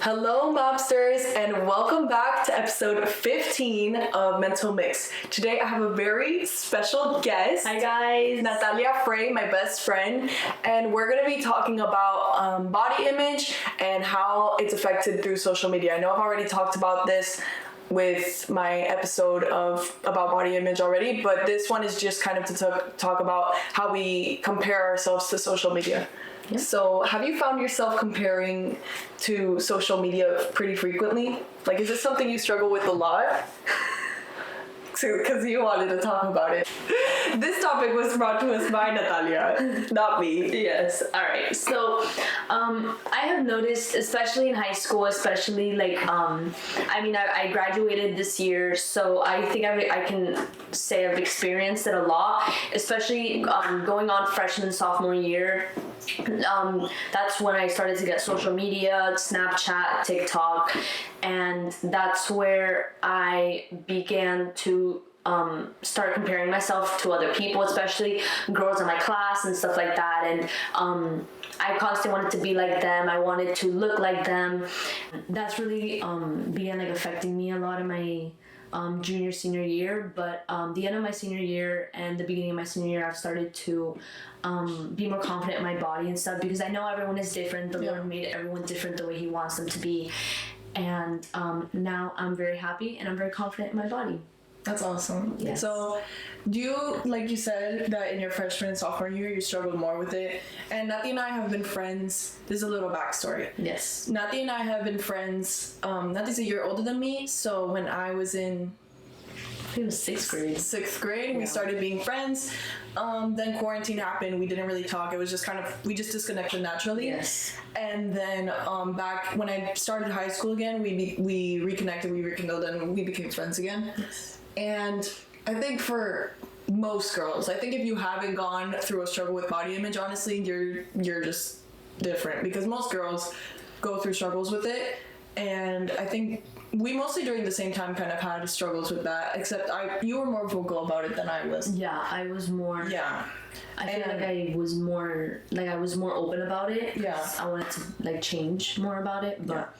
Hello, mobsters, and welcome back to episode 15 of Mental Mix. Today I have a very special guest. Hi guys. Natalia, Frey, my best friend, and we're going to be talking about body image and how it's affected through social media. I know I've already talked about this with my episode about body image already, but this one is just kind of to talk about how we compare ourselves to social media. Yeah. So have you found yourself comparing to social media pretty frequently? Like, is this something you struggle with a lot? Because you wanted to talk about it. This topic was brought to us by Natalia, not me. Yes. All right. So, I have noticed, especially in high school, I graduated this year, so I think I can say I've experienced it a lot, especially going on freshman, sophomore year. That's when I started to get social media, Snapchat, TikTok, and that's where I began to start comparing myself to other people, especially girls in my class and stuff like that. And I constantly wanted to be like them. I wanted to look like them. That's really began affecting me a lot in my junior, senior year. But the end of my senior year and the beginning of my senior year, I've started to be more confident in my body and stuff, because I know everyone is different. The Lord made everyone different the way He wants them to be. And now I'm very happy and I'm very confident in my body. That's awesome. Yes. So, do you, like you said, that in your freshman and sophomore year, you struggled more with it? And Nati and I have been friends. This is a little backstory. Yes. Nati and I have been friends. Nati's a year older than me, so when I was in... I think it was 6th grade. 6th grade, we started being friends. Then quarantine happened. We didn't really talk. It was just we just disconnected naturally. Yes. And then back when I started high school again, we reconnected, we rekindled, and we became friends again. Yes. And I think for most girls, I think if you haven't gone through a struggle with body image, honestly, you're just different, because most girls go through struggles with it. And I think we mostly during the same time kind of had struggles with that, except you were more vocal about it than I was. Yeah, I was more. Yeah. I feel like I was more open about it. Yeah. I wanted to change more about it, but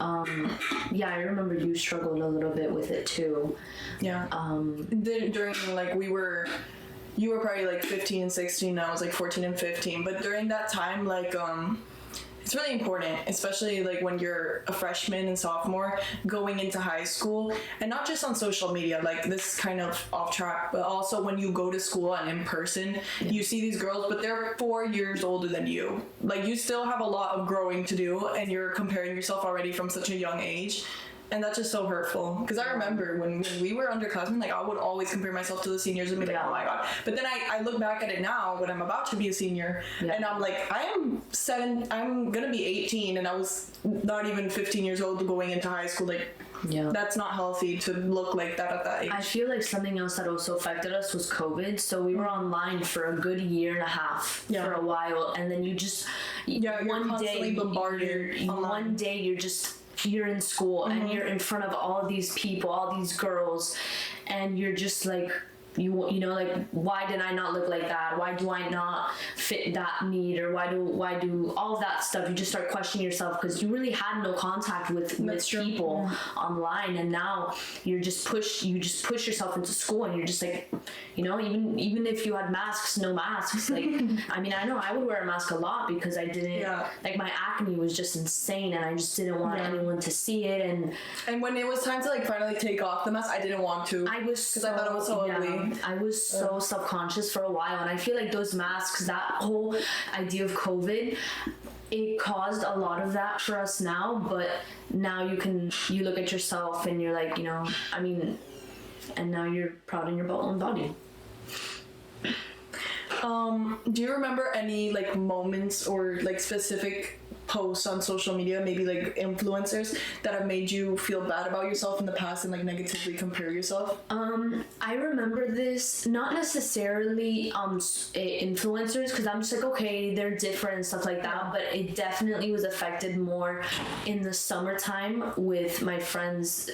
I remember you struggled a little bit with it too. Yeah. During you were probably 15 and 16, I was 14 and 15, but during that time it's really important, especially when you're a freshman and sophomore going into high school, and not just on social media, this is kind of off track, but also when you go to school and in person, you see these girls, but they're 4 years older than you. You still have a lot of growing to do, and you're comparing yourself already from such a young age. And that's just so hurtful. Because I remember when we were underclassmen, I would always compare myself to the seniors and be oh my God. But then I look back at it now when I'm about to be a senior, and I'm I'm going to be 18, and I was not even 15 years old going into high school. That's not healthy to look like that at that age. I feel like something else that also affected us was COVID. So we were online for a good year and a half for a while. And then you're constantly bombarded. One day you're in school and you're in front of all these people, all these girls, and you're just why did I not look like that? Why do I not fit that need? Or why do all of that stuff? You just start questioning yourself, because you really had no contact with people online, and now you just push yourself into school, and you're just even if you had masks, no masks. I know I would wear a mask a lot because I didn't my acne was just insane, and I just didn't want anyone to see it. And when it was time to finally take off the mask, I didn't want to. I thought it was so ugly. I was so self-conscious for a while, and I feel like those masks, that whole idea of COVID, it caused a lot of that for us now. But now you look at yourself and you're and now you're proud in your own body. Do you remember any moments or specific posts on social media, maybe influencers, that have made you feel bad about yourself in the past and negatively compare yourself? I remember this, not necessarily influencers, because I'm just okay, they're different and stuff like that, but it definitely was affected more in the summertime with my friends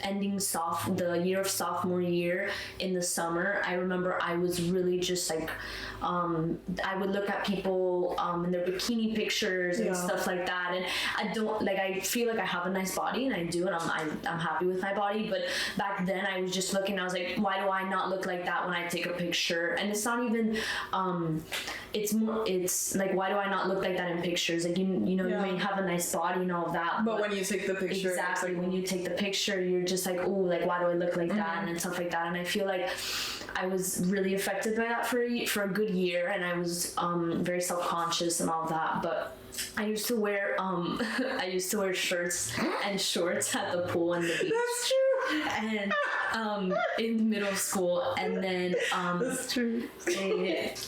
ending the year of sophomore year in the summer. I remember I was really just I would look at people in their bikini pictures and stuff stuff like that. And I don't like, I feel like I have a nice body, and I do, and I'm happy with my body. But back then I was just looking, I was like, why do I not look like that when I take a picture? And it's not even it's like, why do I not look like that in pictures? Like, you know, you may have a nice body and all of that, but when you take the picture, exactly, when you take the picture, you're just like, oh, like, why do I look like that, and stuff like that. And I feel like I was really affected by that for a good year, and I was very self-conscious and all of that. But I used to wear shirts and shorts at the pool and the beach. That's true. And in middle school, and then That's true.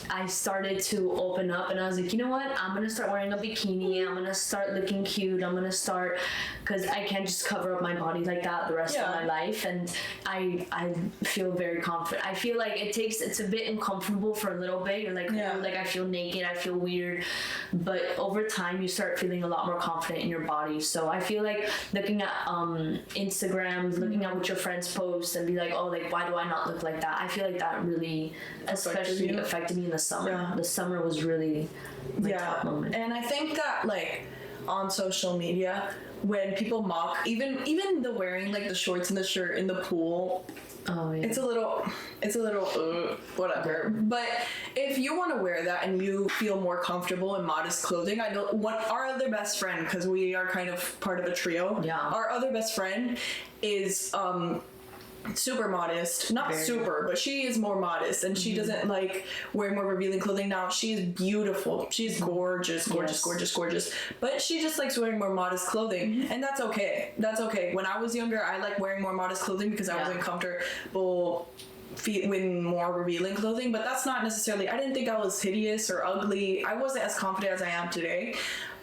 I started to open up, and I was like, you know what, I'm gonna start wearing a bikini, I'm gonna start looking cute, I'm gonna start, because I can't just cover up my body like that the rest of my life. And I feel very confident. I feel like it's a bit uncomfortable for a little bit. You're like, oh, like, I feel naked, I feel weird, but over time you start feeling a lot more confident in your body. So I feel like looking at Instagram, looking at what your friends post, and be like, oh, like, why do I not look like that? I feel like that really especially affected me in the summer. The summer was really my top moment. And I think that, like, on social media, when people mock even the wearing, like, the shorts and the shirt in the pool, it's a little whatever. But if you want to wear that and you feel more comfortable in modest clothing, I know our other best friend, because we are kind of part of a trio. Our other best friend is super modest, not super, but she is more modest, and she doesn't like wear more revealing clothing. Now, she is beautiful, she's gorgeous, but she just likes wearing more modest clothing, and that's okay. When I was younger, I liked wearing more modest clothing because I wasn't comfortable with more revealing clothing, but that's not necessarily, I didn't think I was hideous or ugly. I wasn't as confident as I am today.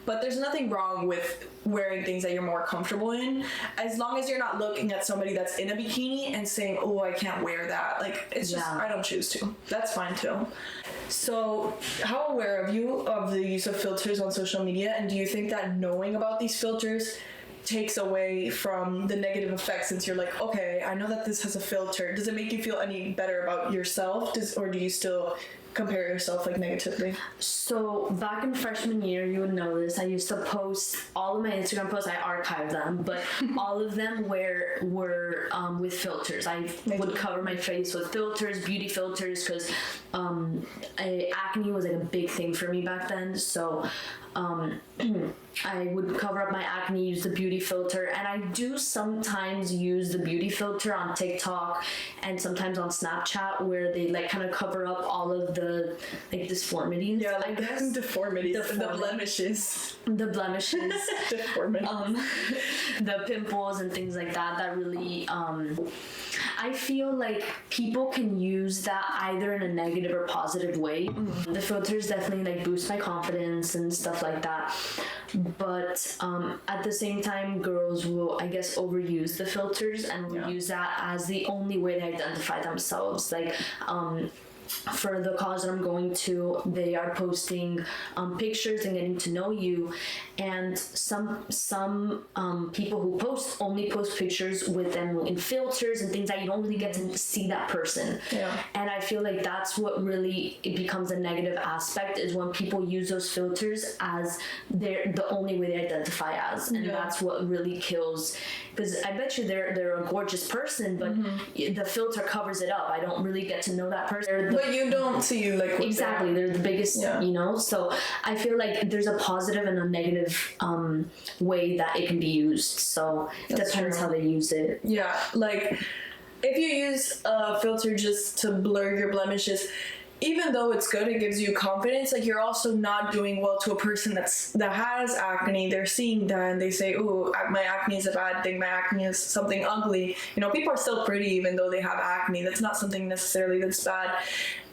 But there's nothing wrong with wearing things that you're more comfortable in, as long as you're not looking at somebody that's in a bikini and saying, oh, I can't wear that. Like, it's just, I don't choose to. That's fine too. So, how aware are you of the use of filters on social media, and do you think that knowing about these filters takes away from the negative effects, since you're like, okay, I know that this has a filter? Does it make you feel any better about yourself, or do you still compare yourself, like, negatively? So back in freshman year, you would know this, I used to post all of my Instagram posts. I archived them, but all of them were with filters. I would cover my face with filters, beauty filters, because acne was like a big thing for me back then. So I would cover up my acne, use the beauty filter, and I do sometimes use the beauty filter on TikTok and sometimes on Snapchat, where they like kind of cover up all of the like deformities. Yeah, like deformities, the blemishes. Deformities. The pimples and things like that. That really, I feel like people can use that either in a negative or positive way. The filters definitely like boost my confidence and stuff like that. But at the same time, girls will, I guess, overuse the filters and will use that as the only way to identify themselves. Like, for the cause that I'm going to, they are posting pictures and getting to know you, and some people who only post pictures with them in filters and things that you don't really get to see that person. And I feel like that's what really, it becomes a negative aspect, is when people use those filters as the only way they identify as, and that's what really kills. Because I bet you they're a gorgeous person, but the filter covers it up. I don't really get to know that person. But you don't see like exactly. They're the biggest, you know. So I feel like there's a positive and a negative way that it can be used. So it depends how they use it. Yeah, like if you use a filter just to blur your blemishes, even though it's good, it gives you confidence, like, you're also not doing well to a person that has acne. They're seeing that and they say, ooh, my acne is a bad thing, my acne is something ugly. You know, people are still pretty even though they have acne. That's not something necessarily that's bad.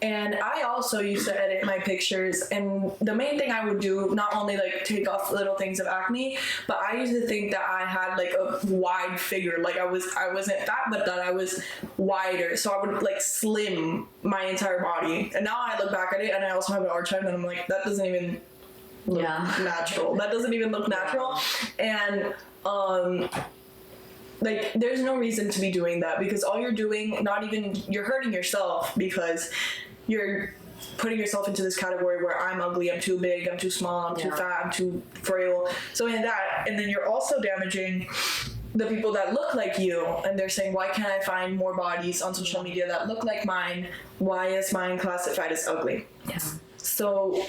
And I also used to edit my pictures, and the main thing I would do, not only like take off little things of acne, but I used to think that I had like a wide figure, like I wasn't fat, but that I was wider, so I would like slim my entire body. And now I look back at it, and I also have an archive, and I'm like, that doesn't even look natural. That doesn't even look natural. And like, there's no reason to be doing that, because all you're doing, you're hurting yourself, because you're putting yourself into this category where I'm ugly, I'm too big, I'm too small, I'm too fat, I'm too frail. So in that, and then you're also damaging the people that look like you, and they're saying, why can't I find more bodies on social media that look like mine? Why is mine classified as ugly? Yeah. So,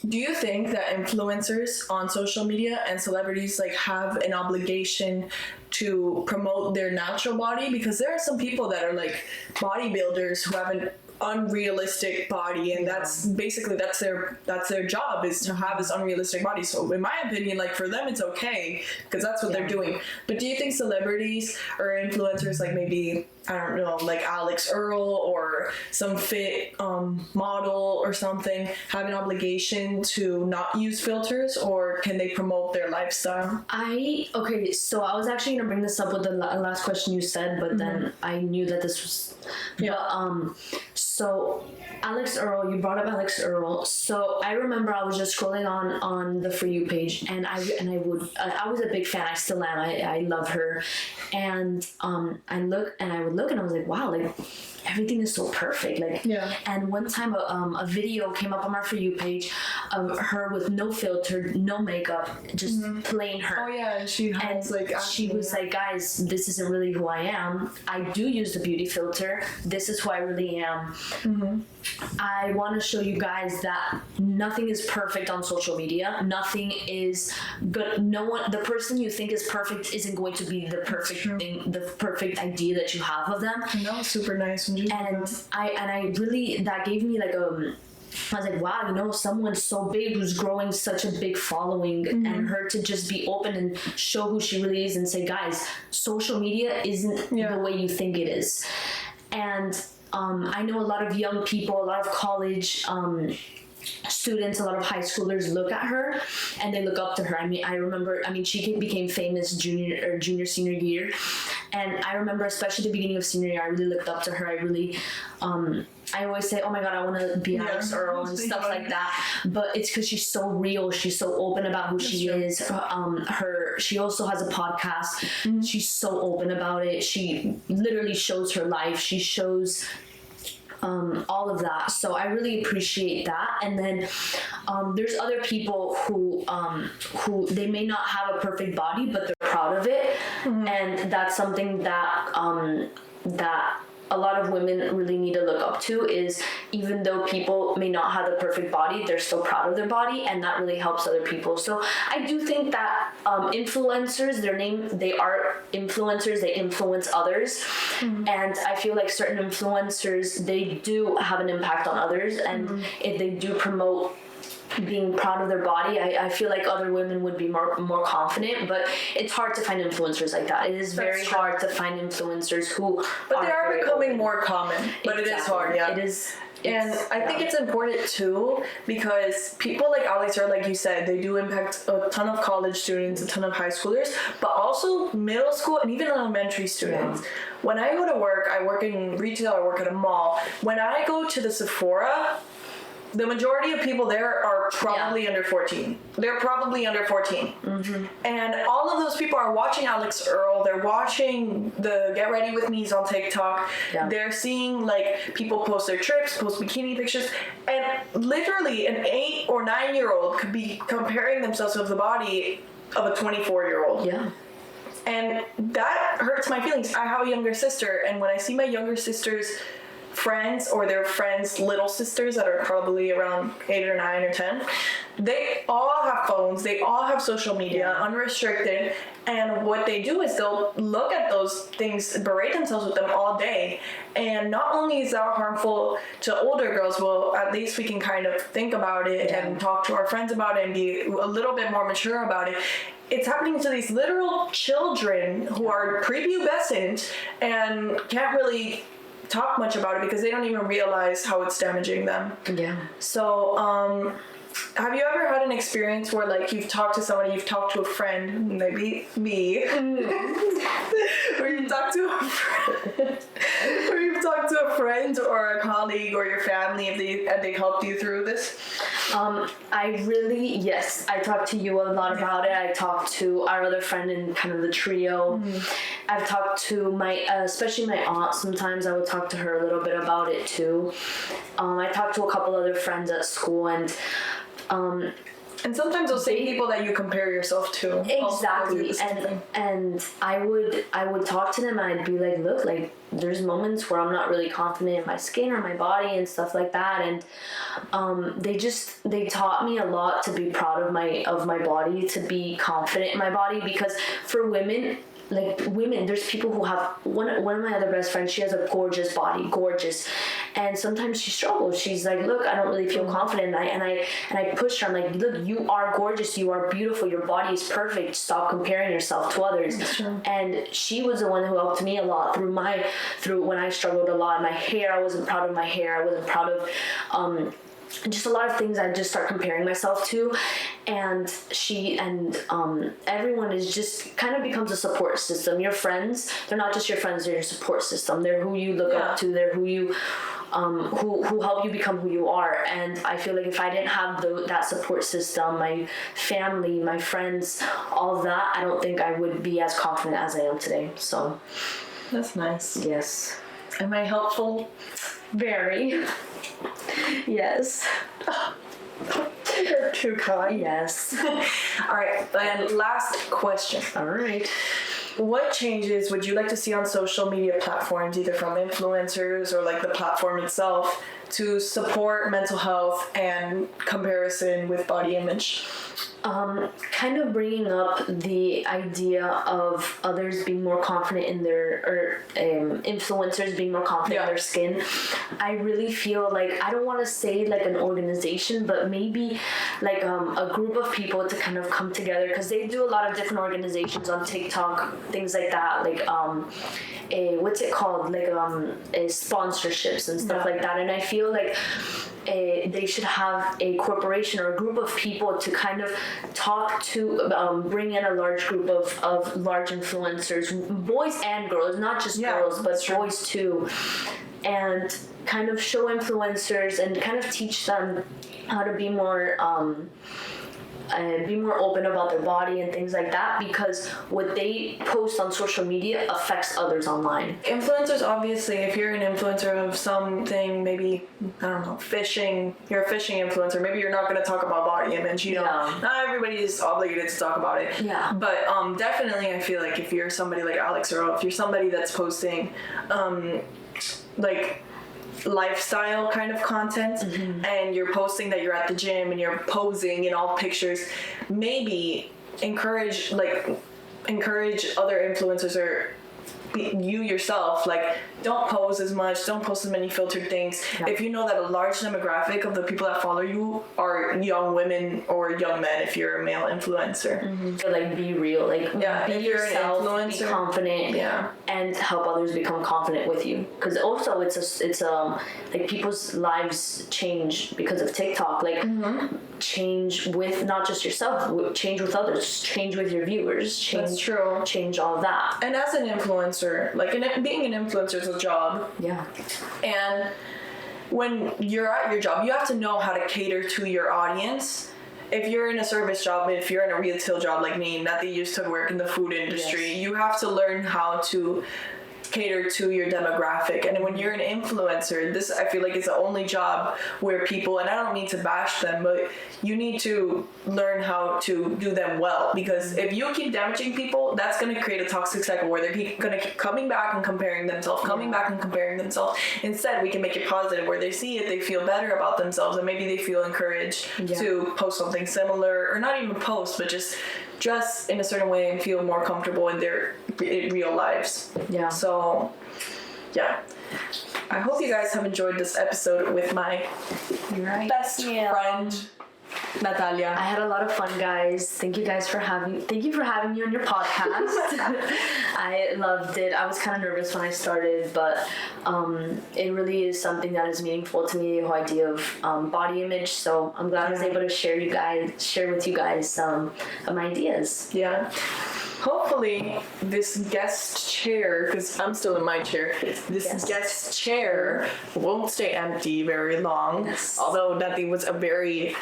do you think that influencers on social media and celebrities like have an obligation to promote their natural body? Because there are some people that are like bodybuilders who have an unrealistic body, and that's basically that's their job, is to have this unrealistic body. So in my opinion, like for them it's okay because that's what they're doing. But do you think celebrities or influencers, like maybe, I don't know, like Alex Earl or some fit model or something, have an obligation to not use filters, or can they promote their lifestyle? Okay, so I was actually gonna bring this up with the last question you said, but then I knew that this was so Alex Earl, you brought up Alex Earl. So I remember I was just scrolling on the For You page, and I was a big fan. I still am. I love her, and I would look and I was like, wow, like everything is so perfect. Like, and one time a video came up on our For You page of her with no filter, no makeup, just plain her. Oh yeah, and she has she was like, guys, this isn't really who I am. I do use the beauty filter. This is who I really am. I want to show you guys that nothing is perfect on social media. Nothing is good. No one, the person you think is perfect isn't going to be the perfect thing, the perfect idea that you have of them. No, super nice. And I really, that gave me like I was like, wow, you know, someone so big who's growing such a big following, and her to just be open and show who she really is and say, guys, social media isn't the way you think it is. And I know a lot of young people, a lot of college students, a lot of high schoolers look at her and they look up to her. I remember she became famous junior senior year, and I remember especially the beginning of senior year, I really looked up to her. I really I always say, oh my god, I want to be Alex Earl and stuff like that, but it's because she's so real, she's so open about who she is. She also has a podcast. She's so open about it. She literally shows her life. She shows all of that. So I really appreciate that. And then there's other people who they may not have a perfect body, but they're proud of it. And that's something that that a lot of women really need to look up to, is even though people may not have the perfect body, they're still proud of their body, and that really helps other people. So I do think that influencers, they are influencers, they influence others, and I feel like certain influencers, they do have an impact on others, and if they do promote being proud of their body, I feel like other women would be more confident, but it's hard to find influencers like that. It is very hard to find influencers who but they are becoming more common, but it is hard. It is. And I think it's important too, because people like Alex, or like you said, they do impact a ton of college students, a ton of high schoolers, but also middle school and even elementary students. When I go to work, I work in retail, I work at a mall. When I go to the Sephora, the majority of people there are probably under 14. They're probably under 14. And all of those people are watching Alex Earl. They're watching the Get Ready With Me's on TikTok. They're seeing like people post their trips, post bikini pictures. And literally an 8 or 9 year old could be comparing themselves with the body of a 24-year-old. And that hurts my feelings. I have a younger sister, and when I see my younger sister's friends or their friends' little sisters that are probably around 8 or 9 or 10, they all have phones, they all have social media, unrestricted, and what they do is they'll look at those things, berate themselves with them all day. And not only is that harmful to older girls, well, at least we can kind of think about it and talk to our friends about it and be a little bit more mature about it. It's happening to these literal children who are prepubescent and can't really talk much about it because they don't even realize how it's damaging them. So have you ever had an experience where like you've talked to somebody, you've talked to a friend, maybe me, or you've talked to a friend, or you've talked to a friend or a colleague or your family if they helped you through this? Yes, I talked to you a lot about it. I talked to our other friend in kind of the trio. I've talked to especially my aunt. Sometimes I would talk to her a little bit about it too. I talked to a couple other friends at school, and sometimes those same people that you compare yourself to. Exactly. And I would talk to them, and I'd be like, look, like there's moments where I'm not really confident in my skin or my body and stuff like that. And they taught me a lot to be proud of my body, to be confident in my body, because for women, there's people who have one of my other best friends, she has a gorgeous body, and sometimes she struggles. She's like, look, I don't really feel confident, and I push her. I'm like, look, you are gorgeous, you are beautiful, your body is perfect, stop comparing yourself to others. And she was the one who helped me a lot through when I struggled a lot. My hair, I wasn't proud of my hair, I wasn't proud of just a lot of things I just start comparing myself to, and everyone is just kind of becomes a support system. Your friends, they're not just your friends, they're your support system. They're who you look up to, they're who you who help you become who you are. And I feel like if I didn't have that support system, my family, my friends, all of that, I don't think I would be as confident as I am today. So that's nice. Yes. Am I helpful? Very. Yes. You're too kind. Yes. All right, and last question. All right. What changes would you like to see on social media platforms, either from influencers or like the platform itself, to support mental health and comparison with body image? Kind of bringing up the idea of others being more confident in influencers being more confident in their skin. I really feel like, I don't want to say like an organization, but maybe like a group of people to kind of come together, because they do a lot of different organizations on TikTok, things like that, like what's it called, like sponsorships and stuff like that. And I feel like they should have a corporation or a group of people to kind of talk to, bring in a large group of large influencers, boys and girls, not just girls, but boys too, and kind of show influencers and kind of teach them how to be more open about their body and things like that, because what they post on social media affects others online. Influencers, obviously, if you're an influencer of something, maybe, I don't know, fishing, you're a fishing influencer, maybe you're not going to talk about body image, you know, not everybody is obligated to talk about it. Yeah. But definitely I feel like if you're somebody like Alex, or if you're somebody that's posting like lifestyle kind of content, and you're posting that you're at the gym and you're posing in all pictures, maybe encourage other influencers or you yourself, like, don't pose as much, don't post as many filtered things. If you know that a large demographic of the people that follow you are young women or young men, if you're a male influencer. So like, be real, like, be yourself, be confident, and help others become confident with you. Because also it's like, people's lives change because of TikTok, like change with not just yourself, change with others, change with your viewers, change all of that. And as an influencer, like, being an influencer is a job. Yeah. And when you're at your job, you have to know how to cater to your audience. If you're in a service job, if you're in a retail job like me, Natalia used to work in the food industry, you have to learn how to cater to your demographic. And when you're an influencer, this, I feel like, is the only job where people, and I don't mean to bash them, but you need to learn how to do them well, because if you keep damaging people, that's going to create a toxic cycle where they're going to keep coming back and comparing themselves, Instead, we can make it positive, where they see it, they feel better about themselves, and maybe they feel encouraged to post something similar, or not even post, but just dress in a certain way and feel more comfortable in their real lives. Yeah. So, yeah. I hope you guys have enjoyed this episode with my best friend. Natalia. I had a lot of fun, guys. Thank you for having me on your podcast. I loved it. I was kind of nervous when I started, but it really is something that is meaningful to me, the whole idea of body image. So I'm glad I was able to share with you guys some of my ideas. Yeah. Hopefully this guest chair, because I'm still in my chair, this guest chair won't stay empty very long. Yes. Although Natalie was a very,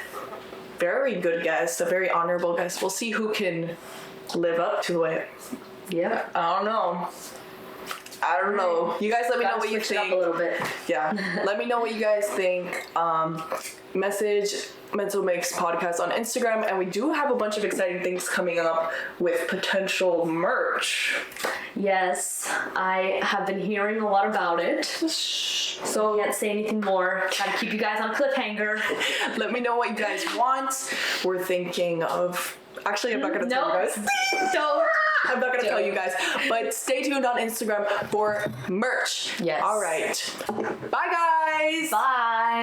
very good guest, a very honorable guest. We'll see who can live up to it. Yeah. I don't know. You guys let me know what you think. A little bit. Yeah. Let me know what you guys think. Message Mental Mix Podcast on Instagram, and we do have a bunch of exciting things coming up with potential merch. Yes, I have been hearing a lot about it. So can't say anything more. Gotta keep you guys on a cliffhanger. Let me know what you guys want. We're thinking of... Actually, I'm not going to tell you guys. I'm not going to tell you guys. But stay tuned on Instagram for merch. Yes. All right. Bye, guys. Bye.